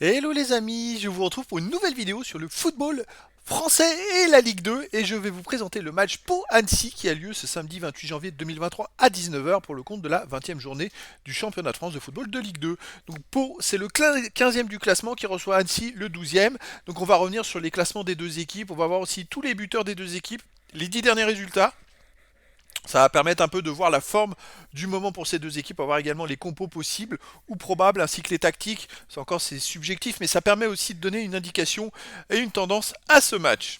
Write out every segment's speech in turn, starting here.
Hello les amis, je vous retrouve pour une nouvelle vidéo sur le football français et la Ligue 2 et je vais vous présenter le match Pau-Annecy qui a lieu ce samedi 28 janvier 2023 à 19h pour le compte de la 20e journée du championnat de France de football de Ligue 2. Donc Pau, c'est le 15e du classement qui reçoit Annecy le 12e. Donc on va revenir sur les classements des deux équipes, on va voir aussi tous les buteurs des deux équipes, les 10 derniers résultats. Ça va permettre un peu de voir la forme du moment pour ces deux équipes, on va voir également les compos possibles ou probables, ainsi que les tactiques. C'est subjectif, mais ça permet aussi de donner une indication et une tendance à ce match.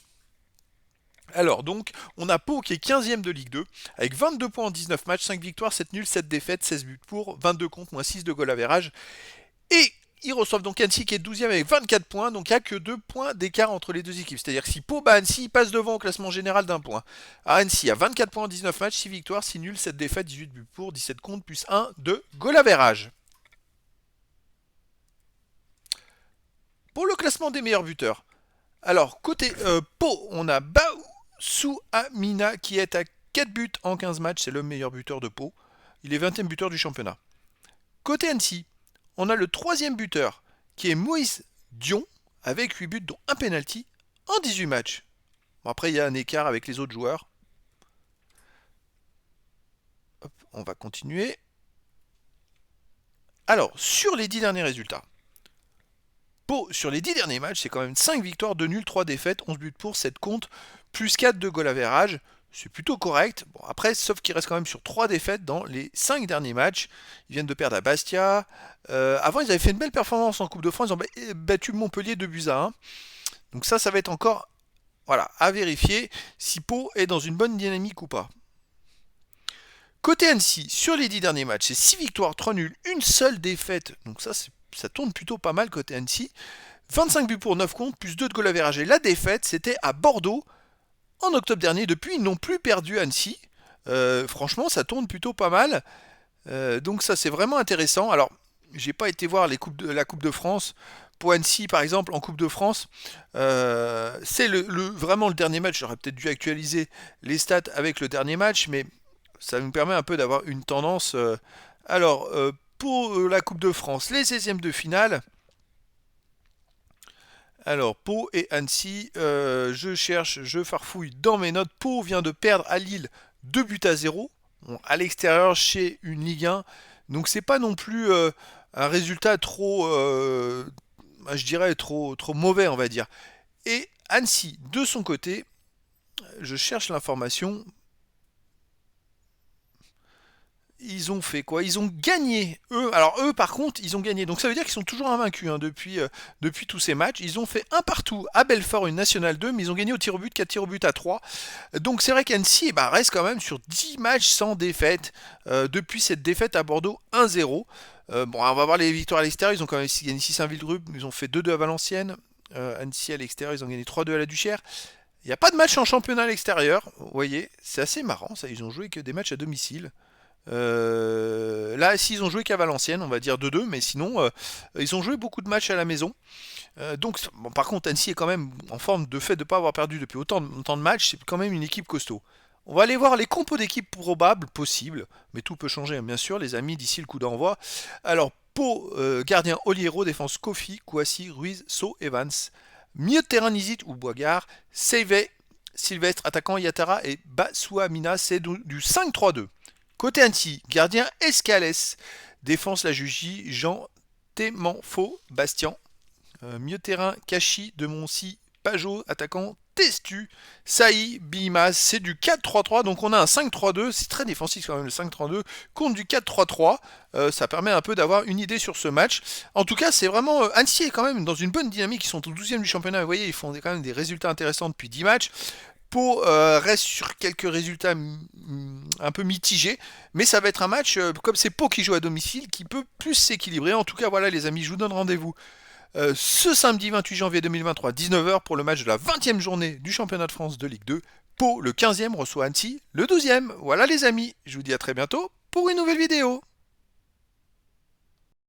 Alors donc, on a Pau qui est 15e de Ligue 2, avec 22 points en 19 matchs, 5 victoires, 7 nuls, 7 défaites, 16 buts pour, 22 contre, moins 6 de goal average. Et ils reçoivent donc Annecy qui est 12e avec 24 points, donc il n'y a que 2 points d'écart entre les deux équipes. C'est-à-dire que si Pau bat Annecy, il passe devant au classement général d'un point. À Annecy a 24 points en 19 matchs, 6 victoires, 6 nuls, 7 défaites, 18 buts pour, 17 contre, plus 1 de goal average. Pour le classement des meilleurs buteurs, alors côté Pau, on a Baou Amina qui est à 4 buts en 15 matchs, c'est le meilleur buteur de Pau. Il est 20e buteur du championnat. Côté Annecy, on a le troisième buteur qui est Moïse Dion avec 8 buts dont un penalty en 18 matchs. Bon, après il y a un écart avec les autres joueurs. Hop, on va continuer. Alors, sur les 10 derniers résultats. Pau, sur les 10 derniers matchs, c'est quand même 5 victoires, 2 nuls, 3 défaites, 11 buts pour, 7 contre, plus 4 de goal average. C'est plutôt correct. Bon, après, sauf qu'il reste quand même sur 3 défaites dans les 5 derniers matchs. Ils viennent de perdre à Bastia. Avant, ils avaient fait une belle performance en Coupe de France. Ils ont battu Montpellier 2 buts à 1. Donc ça va être encore à vérifier si Pau est dans une bonne dynamique ou pas. Côté Annecy, sur les 10 derniers matchs, c'est 6 victoires, 3 nuls, une seule défaite. Donc ça tourne plutôt pas mal côté Annecy. 25 buts pour 9 contre, plus 2 de goal average. Et la défaite, c'était à Bordeaux en octobre dernier. Depuis, ils n'ont plus perdu Annecy. Franchement, ça tourne plutôt pas mal. Donc ça, c'est vraiment intéressant. Alors, j'ai pas été voir la Coupe de France. Pour Annecy, par exemple, en Coupe de France, c'est vraiment le dernier match. J'aurais peut-être dû actualiser les stats avec le dernier match, mais ça nous permet un peu d'avoir une tendance. Pour la Coupe de France, les 16e de finale. Alors, Pau et Annecy, je farfouille dans mes notes. Pau vient de perdre à Lille 2 buts à 0, bon, à l'extérieur chez une Ligue 1. Donc c'est pas non plus un résultat trop, je dirais, trop mauvais, on va dire. Et Annecy, de son côté, je cherche l'information. Ils ont fait quoi? Ils ont gagné. Eux, par contre, ils ont gagné. Donc ça veut dire qu'ils sont toujours invaincus depuis tous ces matchs. Ils ont fait un partout à Belfort, une Nationale 2, mais ils ont gagné au tir au but, 4 tirs au but à 3. Donc c'est vrai qu'Annecy reste quand même sur 10 matchs sans défaite depuis cette défaite à Bordeaux 1-0. Bon, on va voir les victoires à l'extérieur. Ils ont quand même gagné 6 à Villerupt, ils ont fait 2-2 à Valenciennes. Annecy à l'extérieur, ils ont gagné 3-2 à la Duchère. Il n'y a pas de match en championnat à l'extérieur. Vous voyez, c'est assez marrant ça. Ils ont joué que des matchs à domicile. Là, s'ils ont joué qu'à Valenciennes, on va dire 2-2, mais sinon, ils ont joué beaucoup de matchs à la maison. Par contre, Annecy est quand même en forme de fait de ne pas avoir perdu depuis autant de matchs, c'est quand même une équipe costaud. On va aller voir les compos d'équipes probables, possibles, mais tout peut changer, hein, bien sûr, les amis, d'ici le coup d'envoi. Alors, Pau, gardien Oliero, défense Kofi, Kouassi, Ruiz, So, Evans. Milieu de terrain Nizit ou Boigard, Seivet, Sylvestre, attaquant Yatara et Basouamina, c'est du 5-3-2. Côté Annecy, gardien Escales, défense la Jugie, Jean Témanfo, Bastian. Milieu de terrain, Kachi, Demoncy, Pajot, attaquant Testu, Saï, Bimas, c'est du 4-3-3, donc on a un 5-3-2, c'est très défensif quand même le 5-3-2, contre du 4-3-3, ça permet un peu d'avoir une idée sur ce match. En tout cas, c'est vraiment, Annecy est quand même dans une bonne dynamique, ils sont au 12e du championnat, vous voyez, ils font quand même des résultats intéressants depuis 10 matchs. Pau reste sur quelques résultats un peu mitigés, mais ça va être un match, comme c'est Pau qui joue à domicile, qui peut plus s'équilibrer. En tout cas, voilà les amis, je vous donne rendez-vous ce samedi 28 janvier 2023, 19h, pour le match de la 20e journée du championnat de France de Ligue 2. Pau, le 15e, reçoit Annecy, le 12e. Voilà les amis, je vous dis à très bientôt pour une nouvelle vidéo.